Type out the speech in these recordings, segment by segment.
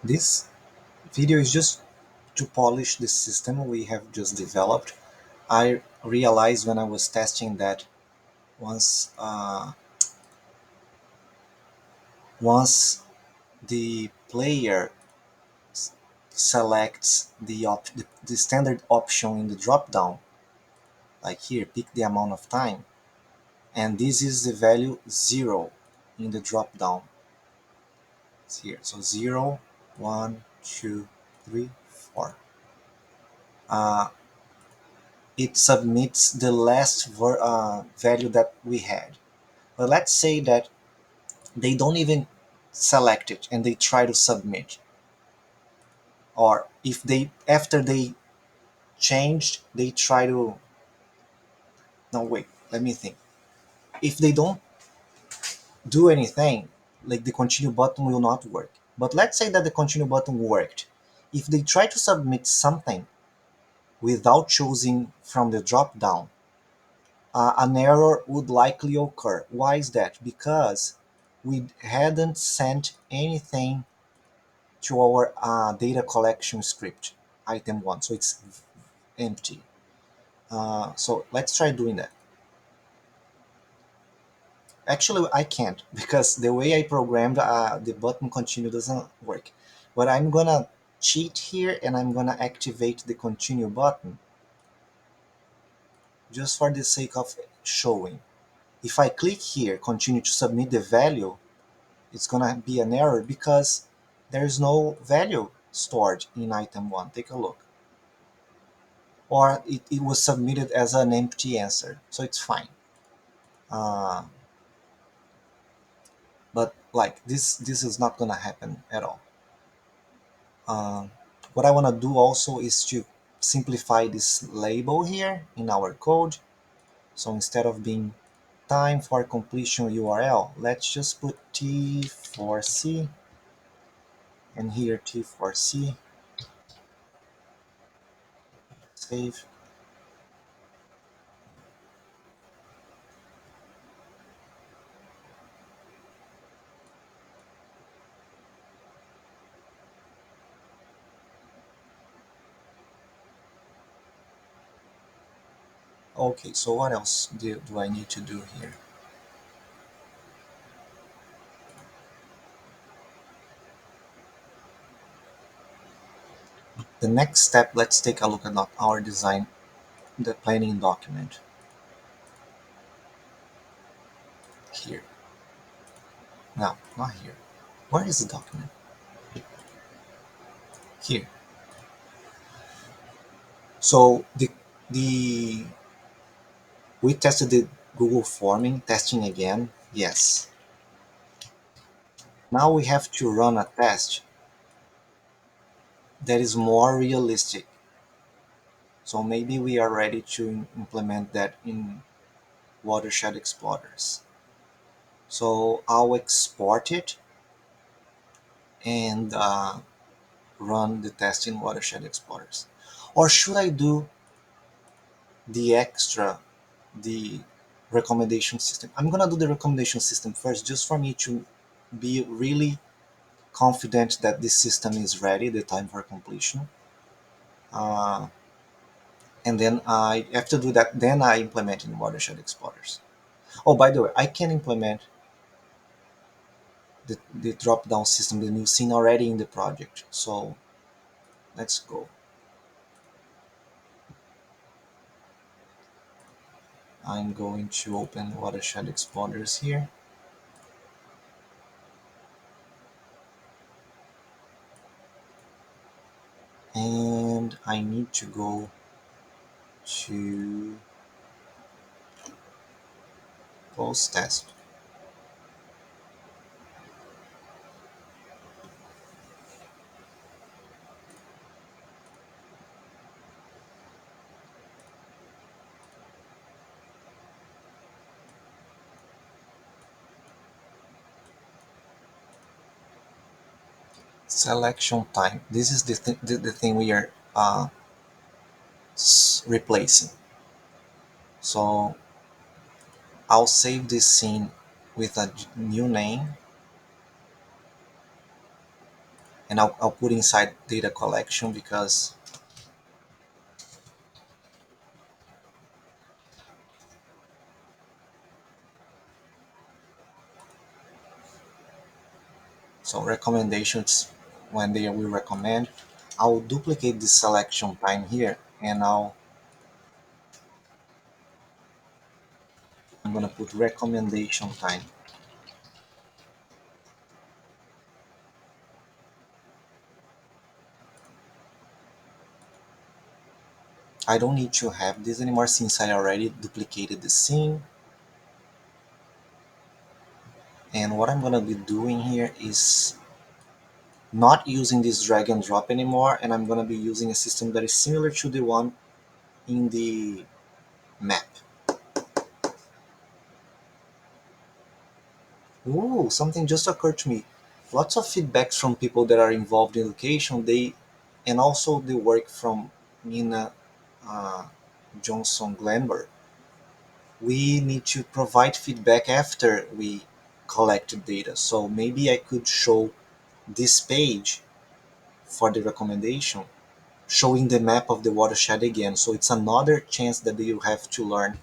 This video is just to polish the system we have just developed. I realized when I was testing that once once the player selects the standard option in the drop down, like here, pick the amount of time, and this is the value 0 in the drop down. It's here, so 0, 1, 2, 3, 4. Uh, it submits the last value that we had. But let's say that they don't even select it and they try to submit, or if they after they changed they try to, no, wait, let me think. If they don't do anything, like the continue button will not work. But let's say that the continue button worked. If they try to submit something without choosing from the drop down, an error would likely occur. Why is that? Because we hadn't sent anything to our data collection script, item 1, so it's empty. So let's try doing that. Actually, I can't because the way I programmed the button continue doesn't work. But I'm gonna cheat here and I'm gonna activate the continue button just for the sake of showing. If I click here, continue to submit the value, it's gonna be an error because there's no value stored in item 1. Take a look. Or it was submitted as an empty answer, so it's fine. Uh, but like this is not gonna happen at all. Um, what I want to do also is to simplify this label here in our code. So instead of being time for completion URL, let's just put T4C and here T4C, save. Okay, so what else do I need to do here? The next step, let's take a look at our design, the planning document here. No, not here. Where is the document? Here. So the we tested the Google forming testing again. Yes. Now we have to run a test that is more realistic. So maybe we are ready to implement that in Watershed Explorers. So I'll export it and run the test in Watershed Explorers. Or should I do the recommendation system? I'm gonna do the recommendation system first, just for me to be really confident that this system is ready, the time for completion. Uh, and then I have to do that. Then I implement in Watershed Explorers. Oh, by the way, I can implement the drop-down system, the new scene already in the project. So let's go. I'm going to open Watershed Explorers here. And I need to go to post test. Selection time. This is the thing we are replacing. So I'll save this scene with a new name. and I'll put inside data collection because so recommendations when they will recommend. I'll duplicate the selection time here and I'm gonna put recommendation time. I don't need to have this anymore since I already duplicated the scene. And what I'm gonna be doing here is not using this drag and drop anymore, and I'm gonna be using a system that is similar to the one in the map. Ooh, something just occurred to me. Lots of feedbacks from people that are involved in education, and also the work from Nina uh, Johnson Glenberg. We need to provide feedback after we collect data. So maybe I could show this page for the recommendation, showing the map of the watershed again. So it's another chance that you have to learn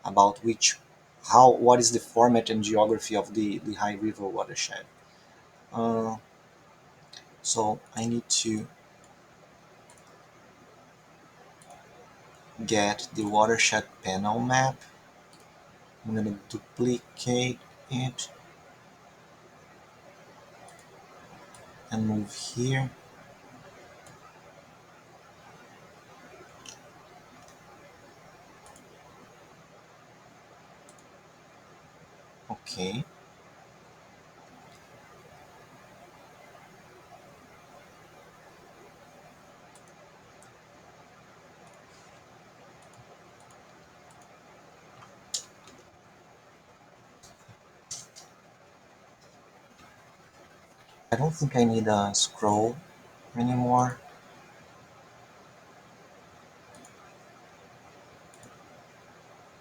about what is the format and geography of the High River watershed. Uh, so I need to get the watershed panel map. I'm going to duplicate it and move here. Okay. I don't think I need a scroll anymore.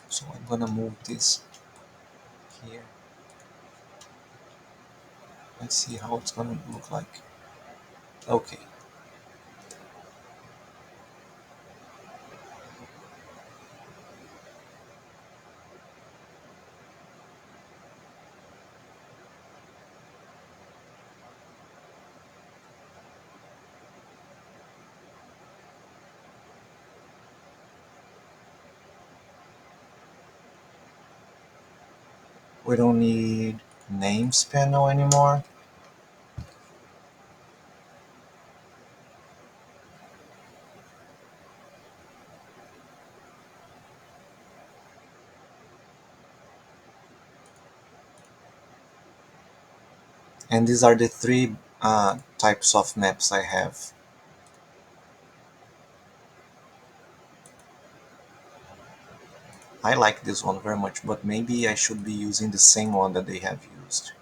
So I'm going to move this here. Let's see how it's going to look like. Okay. We don't need names panel anymore. And these are the three types of maps I have. I like this one very much, but maybe I should be using the same one that they have used.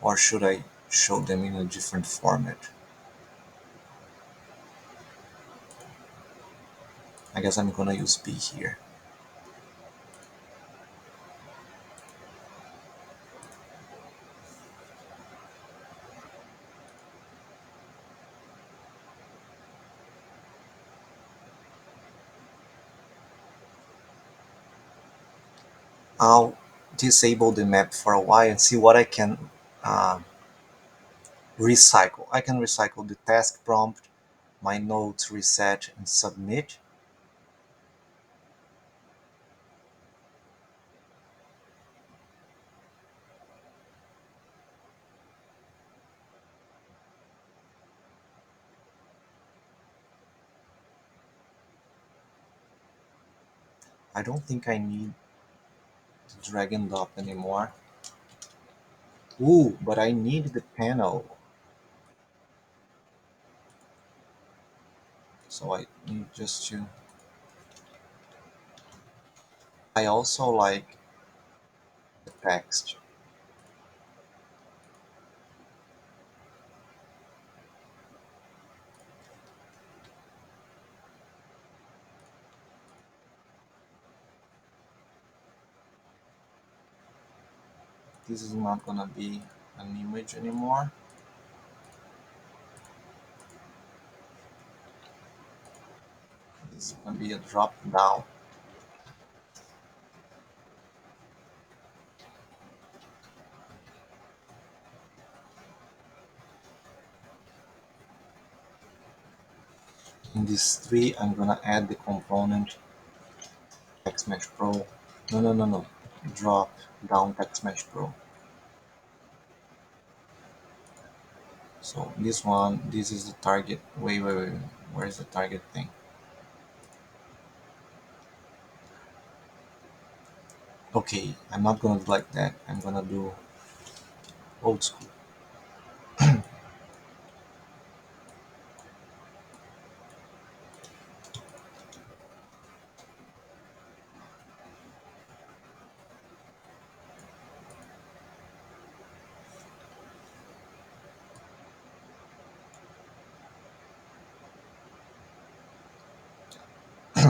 Or should I show them in a different format? I guess I'm gonna use B here. I'll disable the map for a while and see what I can uh, recycle. I can recycle the task prompt, my notes, reset, and submit. I don't think I need the drag and drop anymore. Ooh, but I need the panel. So I need just to. I also like the text. This is not gonna be an image anymore. This is gonna be a drop down. In this three, I'm gonna add the component text mesh pro. No, no, no, no. Drop down text mesh pro. So this one, this is the target. Wait, wait, wait. Where's the target thing? Okay, I'm not gonna do like that. I'm gonna do old school.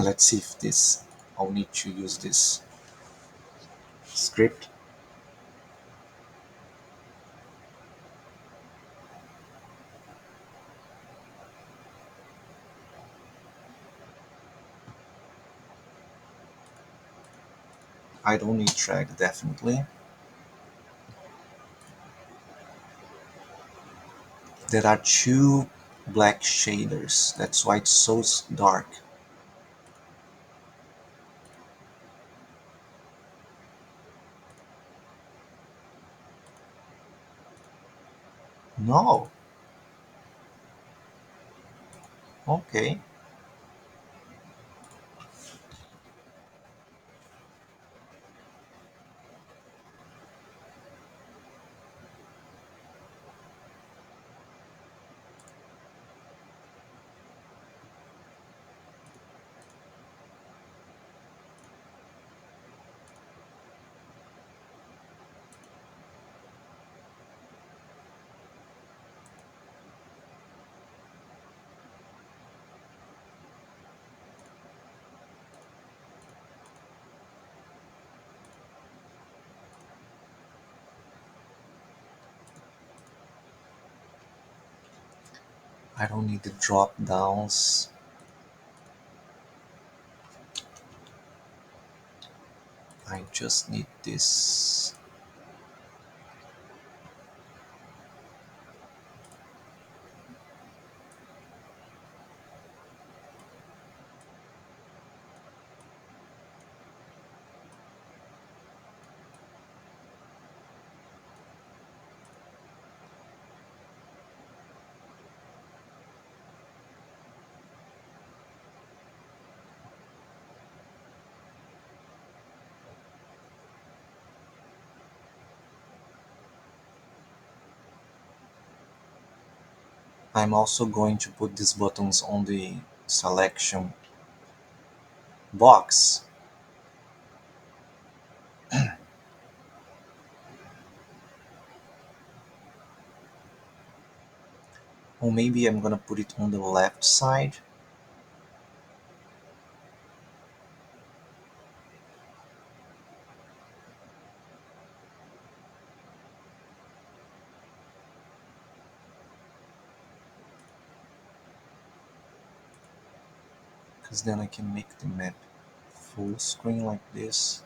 Let's see if this, I'll need to use this script. I don't need track, definitely. There are two black shaders. That's why it's so dark. No. Okay. I don't need the drop downs. I just need this. I'm also going to put these buttons on the selection box. Or maybe I'm gonna put it on the left side. Because then I can make the map full screen like this.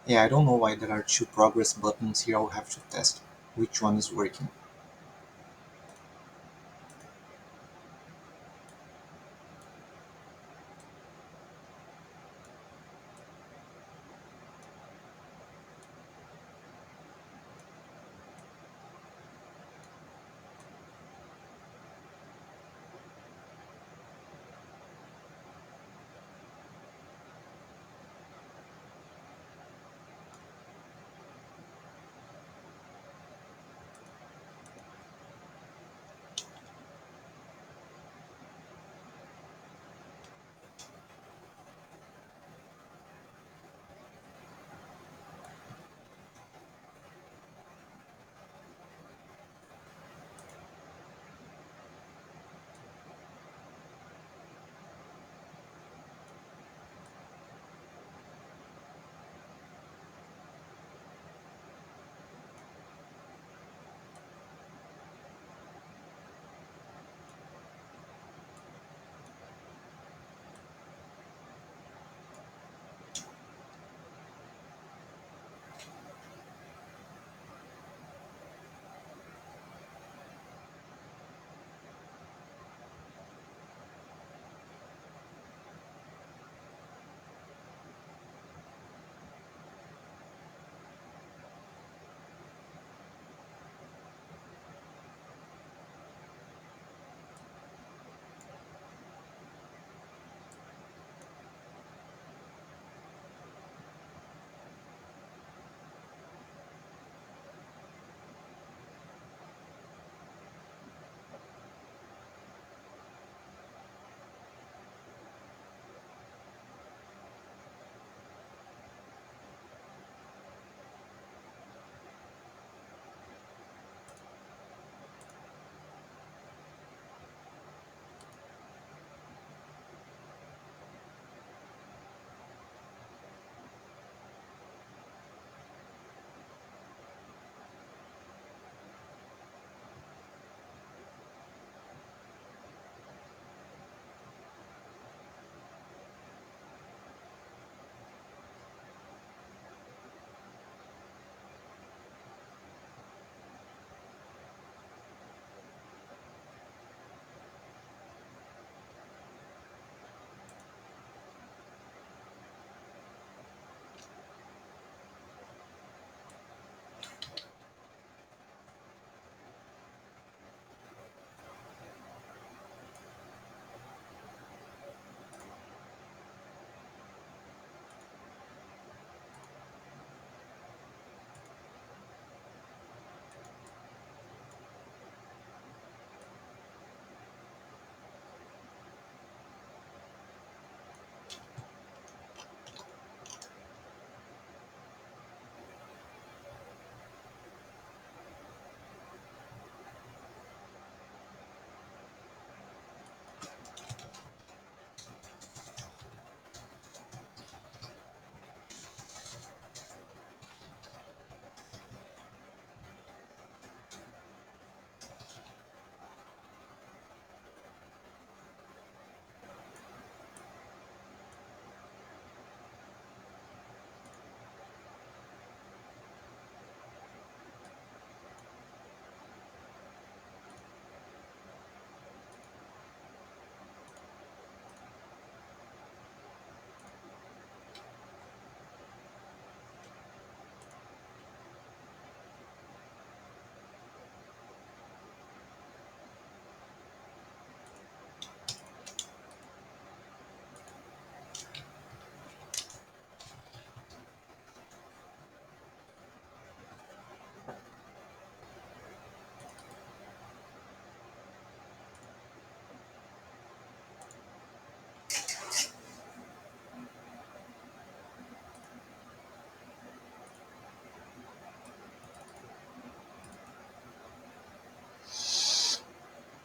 Yeah, I don't know why there are two progress buttons here. I'll have to test which one is working.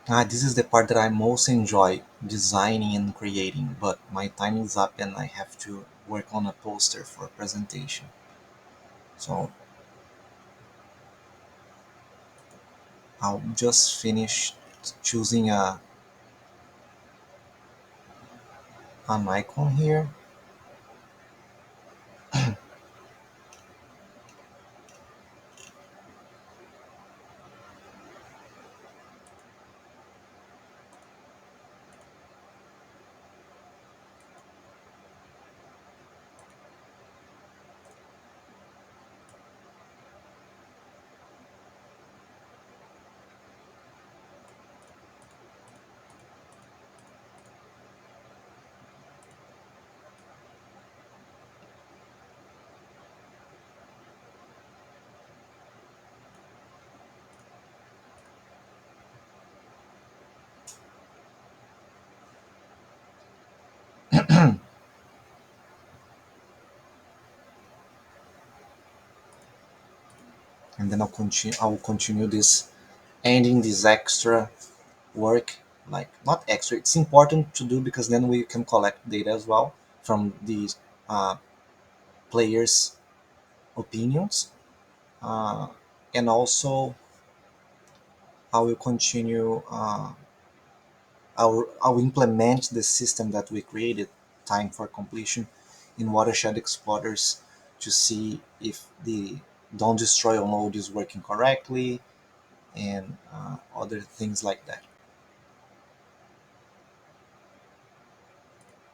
This is the part that I most enjoy, designing and creating, but my time is up and I have to work on a poster for a presentation. So I'll just finish choosing an icon here. And then I will continue this, ending this extra work, like not extra, it's important to do because then we can collect data as well from these uh, players opinions, uh, and also I will continue, I'll implement the system that we created, time for completion, in watershed explorers to see if the don't destroy on load is working correctly and other things like that.